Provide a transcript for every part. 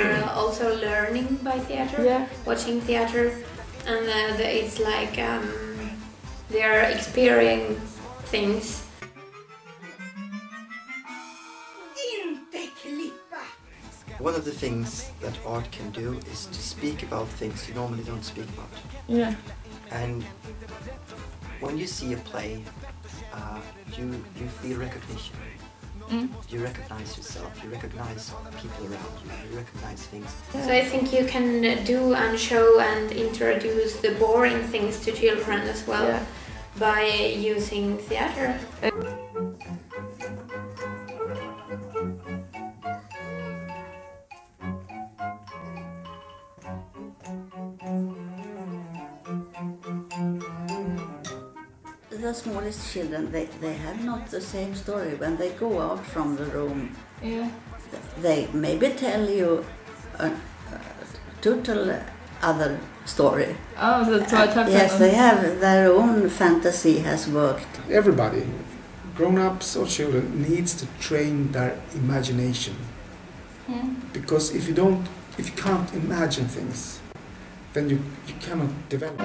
are also learning by theater, watching theater, and it's like they are experiencing things. One of the things that art can do is to speak about things you normally don't speak about. Yeah. And when you see a play, you feel recognition. You recognize yourself, you recognize people around you, you recognize things. So I think you can do and show and introduce the boring things to children as well by using theater. The smallest children, they have not the same story. When they go out from the room, they maybe tell you a total other story. Oh, that's what happened. Yes, they have their own fantasy has worked. Everybody, grown-ups or children, needs to train their imagination. Because if you can't imagine things, then you cannot develop.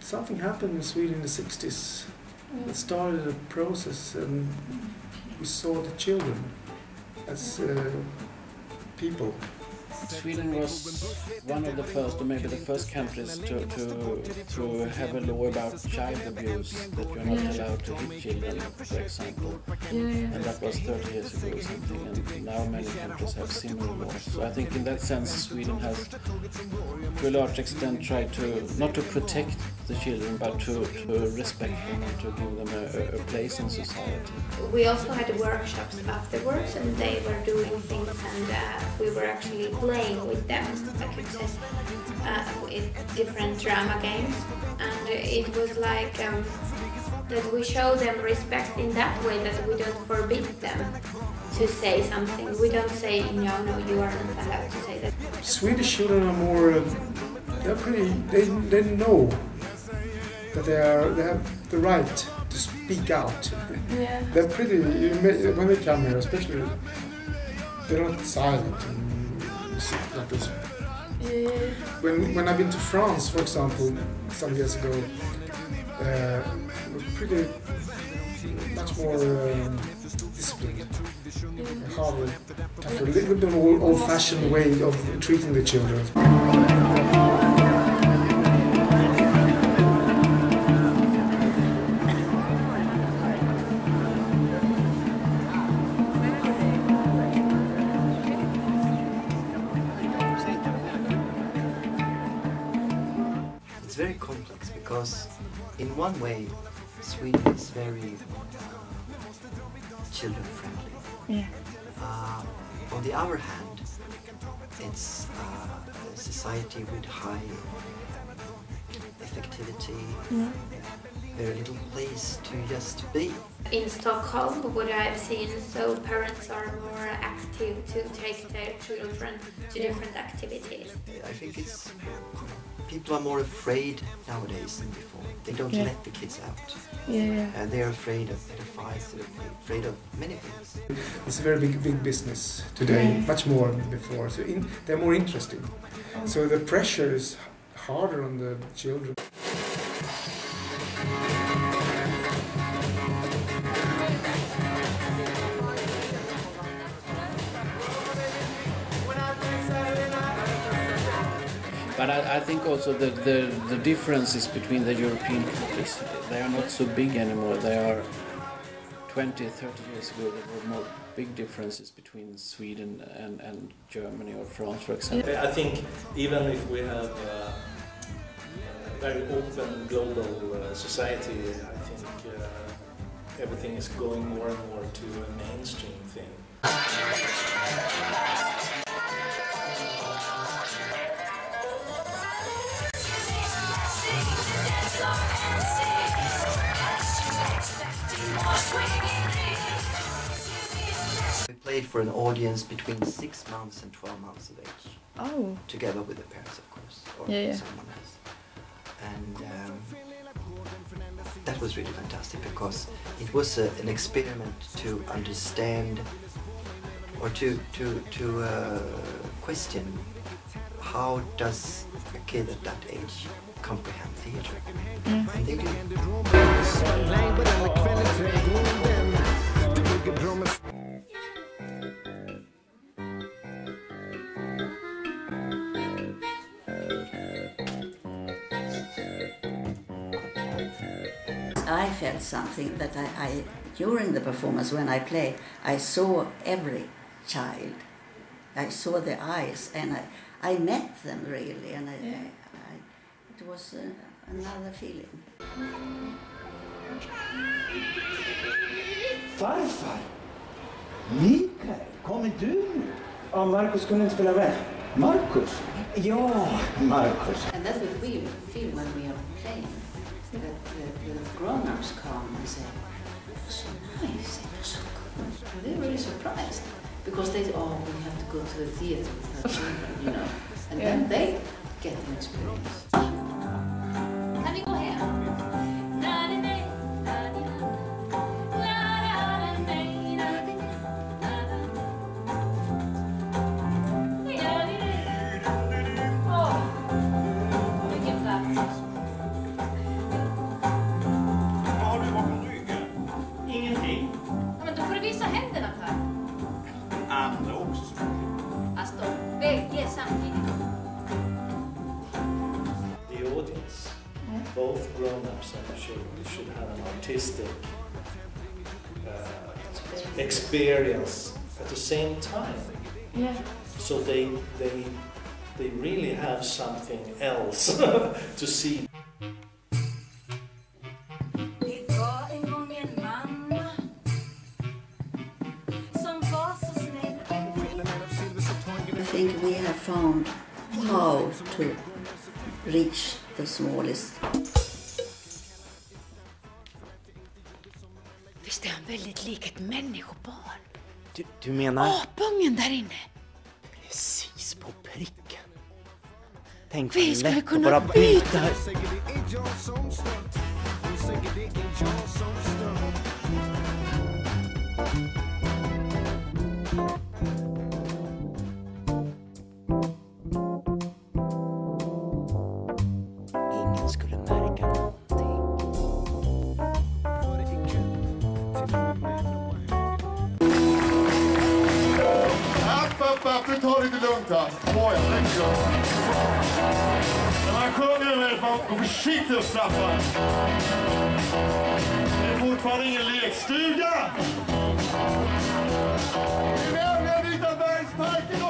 Something happened in Sweden in the 60s that started a process, and we saw the children as people. Sweden was one of the first, or maybe the first countries to have a law about child abuse, that you're not allowed to hit children, for example. And that was 30 years ago or something, and now many countries have similar laws. So I think in that sense Sweden has, to a large extent, tried to, not to protect the children, but to respect them and to give them a place in society. We also had workshops afterwards, and they were doing things, and we were actually playing with them, I could say, with different drama games, and it was like that we show them respect in that way, that we don't forbid them to say something. We don't say, no, you are not allowed to say that. Swedish children are more, they're pretty, they know that they have the right to speak out. They're pretty, when they come here especially, they're not silent. Like this. When I've been to France, for example, some years ago, we're pretty much more disciplined, harder, tougher, a little bit more old-fashioned way of treating the children. It's very complex because in one way Sweden is very children friendly. On the other hand, it's a society with high effectivity, very little place to just be. In Stockholm, what I've seen, so parents are more active to take their children to different activities. I think it's people are more afraid nowadays than before. They don't let the kids out. And they're afraid of pedophiles, they're afraid of many things. It's a very big business today, much more than before. So they're more interesting. So the pressure is harder on the children. But I think also that the differences between the European countries, they are not so big anymore. They are 20, 30 years ago, there were more big differences between Sweden and Germany or France, for example. I think even if we have a very open global society, I think everything is going more and more to a mainstream thing. We play played for an audience between 6 months and 12 months of age. Oh. Together with the parents, of course, or someone else. And that was really fantastic because it was an experiment to understand or to question how does a kid at that age comprehend theatre. And they do. I felt something that I during the performance when I played, I saw every child. I saw the eyes and I met them really, and it was another feeling. Farfar! Mikael, kommer du nu? Ja, Marcus kunde inte spela med. Marcus? Ja, Marcus. And that's what we feel when we are playing. That the grown-ups come and say, it was so nice, it was so good. And they're really surprised. Because they say, oh, we have to go to the theatre with our children, you know. And then they get an experience. Kan vi gå hem? Both grown-ups and children should have an artistic experience at the same time. Yeah. So they really have something else to see. I think we have found how to reach the smallest. Visst är han väldigt lik ett människobarn? Du menar? Apungen där inne! Precis på pricken. Tänk Vi skulle kunna byta! Ingen skulle märka någonting. App, du tar lite lugnt här. När man sjunger med man går försiktigt och straffar. Det är fortfarande ingen lekstuga. Vi lämnar Vita bergsparken.